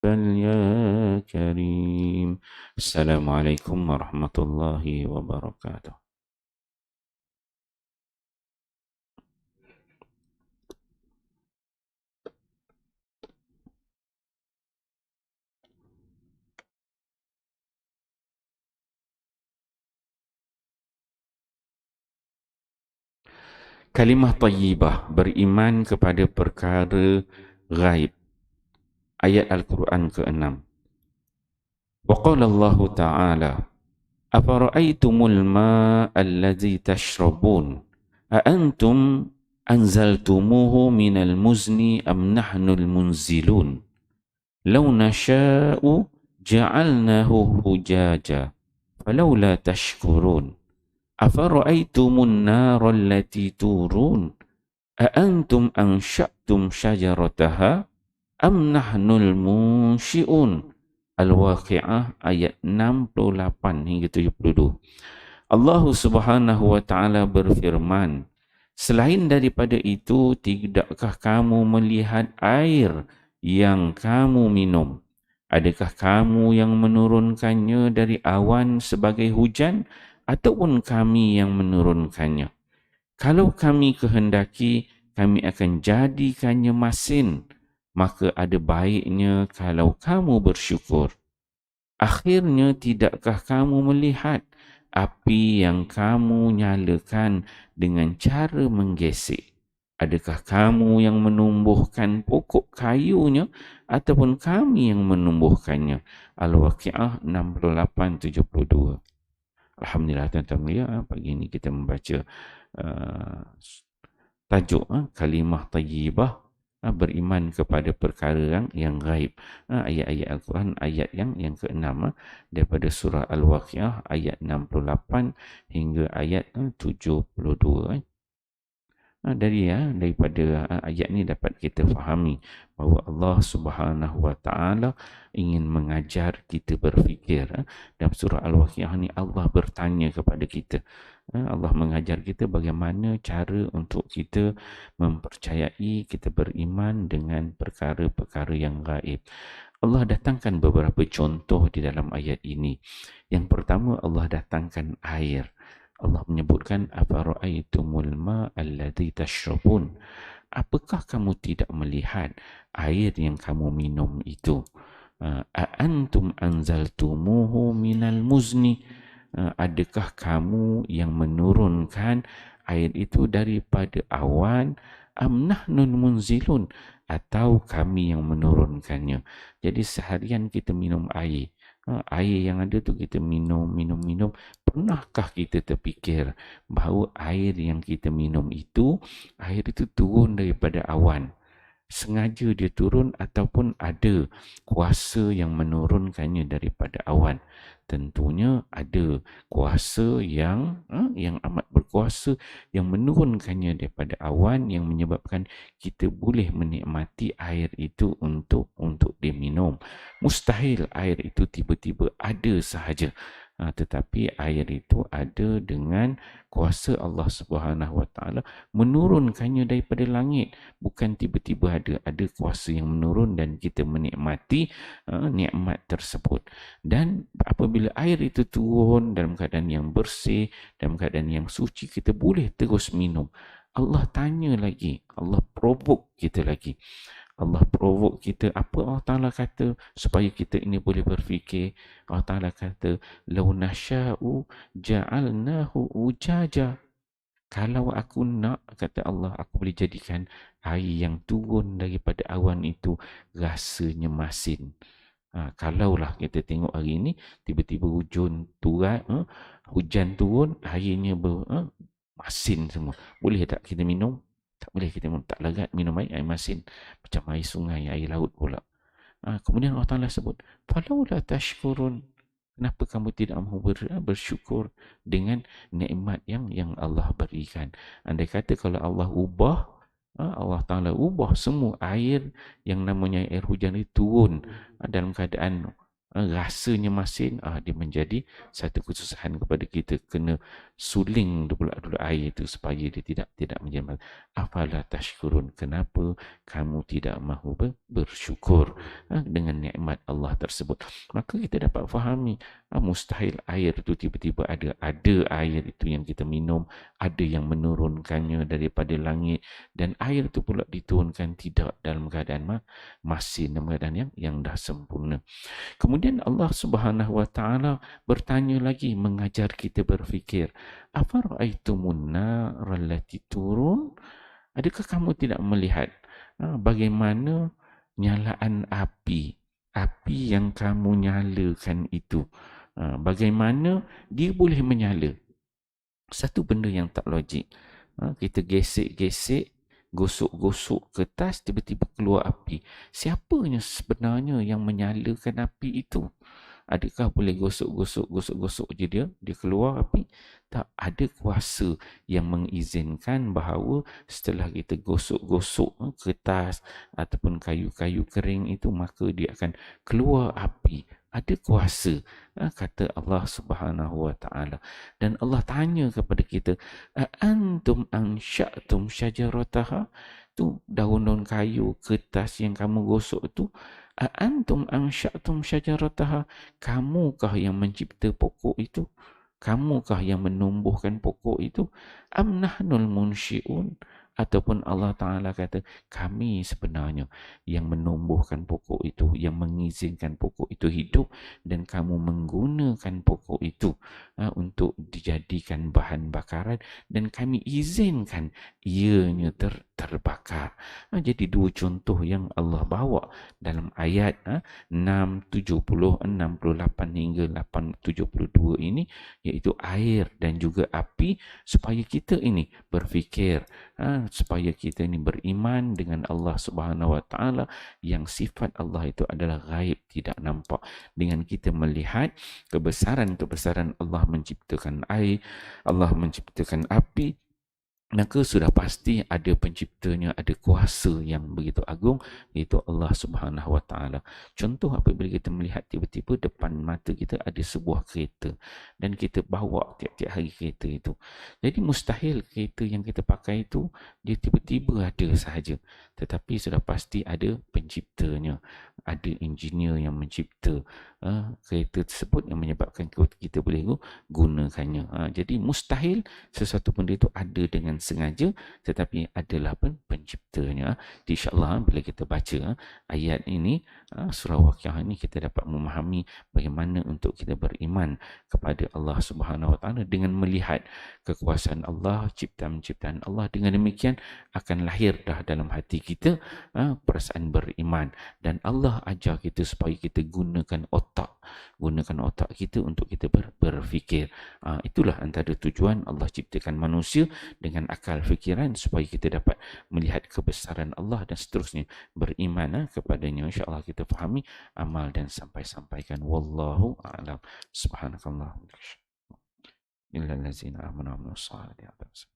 يا كريم. السلام عليكم ورحمة الله وبركاته. Kalimah tayyibah, beriman kepada perkara ghaib. Ayat Al-Quran ke-6. Wa qala Allah Ta'ala, afara'aytumul ma'a alladhi tashrabun, a antum anzaltumuhu minal muzni am nahnul munzilun, law nasha'u ja'alnahu hujaja falawla tashkurun, afara'aytumun nara allati turun, a antum ansha'tum syajarataha am nahnul munsyi'un. Al-Waqi'ah ayat 68 hingga 72. Allah Subhanahu wa taala berfirman, selain daripada itu, tidakkah kamu melihat air yang kamu minum? Adakah kamu yang menurunkannya dari awan sebagai hujan ataupun kami yang menurunkannya? Kalau kami kehendaki, kami akan jadikannya masin. Maka ada baiknya kalau kamu bersyukur. Akhirnya tidakkah kamu melihat api yang kamu nyalakan dengan cara menggesek? Adakah kamu yang menumbuhkan pokok kayunya ataupun kami yang menumbuhkannya? Al-Waqi'ah 68-72. Alhamdulillah tuan-tuan, pagi ini kita membaca uh, tajuk kalimah tayyibah, beriman kepada perkara yang gaib. Ayat-ayat Al-Quran, ayat yang ke-6 daripada surah Al-Waqi'ah ayat 68 hingga ayat 72. Daripada ayat ni dapat kita fahami bahawa Allah Subhanahu wa taala ingin mengajar kita berfikir. Dalam surah Al-Waqi'ah ni Allah bertanya kepada kita. Allah mengajar kita bagaimana cara untuk kita mempercayai, kita beriman dengan perkara-perkara yang gaib. Allah datangkan beberapa contoh di dalam ayat ini. Yang pertama, Allah datangkan air. Allah menyebutkan afara'aitumul ma'a alladhi tashrabun. Apakah kamu tidak melihat air yang kamu minum itu? A antum anzaltumuhu minal muzni. Adakah kamu yang menurunkan air itu daripada awan? Am nahnul munzilun, atau kami yang menurunkannya? Jadi seharian kita minum air. Air yang ada tu kita minum. Pernahkah kita terfikir bahawa air yang kita minum itu, air itu turun daripada awan? Sengaja dia turun ataupun ada kuasa yang menurunkannya daripada awan? Tentunya ada kuasa yang amat berkuasa yang menurunkannya daripada awan, yang menyebabkan kita boleh menikmati air itu untuk diminum. Mustahil air itu tiba-tiba ada sahaja. Tetapi air itu ada dengan kuasa Allah Subhanahu wa taala menurunkannya daripada langit. Bukan tiba-tiba ada kuasa yang menurun dan kita menikmati nikmat tersebut. Dan apabila air itu turun dalam keadaan yang bersih, dalam keadaan yang suci, kita boleh terus minum. Allah tanya lagi, Allah provoke kita lagi. Allah provoke kita. Apa Allah Ta'ala kata supaya kita ini boleh berfikir? Allah Ta'ala kata, law nasha'u ja'alnahu ujaja. Kalau aku nak, kata Allah, aku boleh jadikan air yang turun daripada awan itu rasanya masin. Kalaulah kita tengok hari ini, tiba-tiba hujan turun, airnya masin semua. Boleh tak kita minum? Tak boleh kita minum. Tak lagat minum air masin. Macam air sungai, air laut pula. Kemudian Allah Ta'ala sebut, falawla tashkurun. Kenapa kamu tidak mahu bersyukur dengan nikmat yang Allah berikan? Andai kata kalau Allah ubah, Allah Ta'ala ubah semua air yang namanya air hujan itu turun dalam keadaan rasanya masin, dia menjadi satu kesusahan kepada kita. Kena suling dulu air itu supaya dia tidak menjadi masin. Afala tashkurun, kenapa kamu tidak mahu bersyukur dengan nikmat Allah tersebut? Maka kita dapat fahami, mustahil air itu tiba-tiba ada air itu yang kita minum, ada yang menurunkannya daripada langit, dan air itu pula diturunkan tidak dalam keadaan masin, dalam keadaan yang dah sempurna. Kemudian Allah Subhanahu wa taala bertanya lagi, mengajar kita berfikir, afara'aitumun nar allati turun? Adakah kamu tidak melihat bagaimana nyalaan api yang kamu nyalakan itu, bagaimana dia boleh menyala? Satu benda yang tak logik. Kita gesek-gesek, gosok-gosok kertas, tiba-tiba keluar api. Siapanya sebenarnya yang menyalakan api itu? Adakah boleh gosok-gosok je dia keluar api? Tak ada kuasa yang mengizinkan bahawa setelah kita gosok-gosok kertas ataupun kayu-kayu kering itu, maka dia akan keluar api. Ada kuasa, kata Allah Subhanahu wa taala. Dan Allah tanya kepada kita, antum ansya'tum syajarataha? Tu daun-daun kayu, kertas yang kamu gosok tu, antum ansya'tum syajarataha? Kamukah yang mencipta pokok itu? Kamukah yang menumbuhkan pokok itu? Am nahnul munsyi'un? Ataupun Allah Ta'ala kata, kami sebenarnya yang menumbuhkan pokok itu, yang mengizinkan pokok itu hidup, dan kamu menggunakan pokok itu untuk dijadikan bahan bakaran, dan kami izinkan ianya terbakar. Jadi dua contoh yang Allah bawa dalam ayat 6, 70, 68 hingga 72 ini, iaitu air dan juga api, supaya kita ini berfikir, supaya kita ini beriman dengan Allah Subhanahu Wa Taala, yang sifat Allah itu adalah gaib, tidak nampak. Dengan kita melihat kebesaran Allah menciptakan air, Allah menciptakan api, maka sudah pasti ada penciptanya, ada kuasa yang begitu agung, iaitu Allah Subhanahu Wa Taala. Contoh, apabila kita melihat tiba-tiba depan mata kita ada sebuah kereta dan kita bawa tiap-tiap hari kereta itu. Jadi mustahil kereta yang kita pakai itu dia tiba-tiba ada sahaja. Tetapi sudah pasti ada penciptanya, ada engineer yang mencipta kereta tersebut yang menyebabkan kita boleh gunakannya. Jadi mustahil sesuatu benda itu ada dengan sengaja, tetapi adalah penciptanya. InsyaAllah bila kita baca ayat ini, surah Waqiah ini, kita dapat memahami bagaimana untuk kita beriman kepada Allah Subhanahu Wa Taala dengan melihat kekuasaan Allah, ciptaan-ciptaan Allah. Dengan demikian akan lahir dah dalam hati kita perasaan beriman, dan Allah ajar kita supaya kita gunakan otak kita untuk kita berfikir. Itulah antara tujuan Allah ciptakan manusia dengan akal fikiran, supaya kita dapat melihat kebesaran Allah dan seterusnya beriman kepadanya. InsyaAllah kita fahami, amal dan sampaikan. Wallahu a'lam. Subhanakallah. Illal ladzina amanu wa amilus salihati.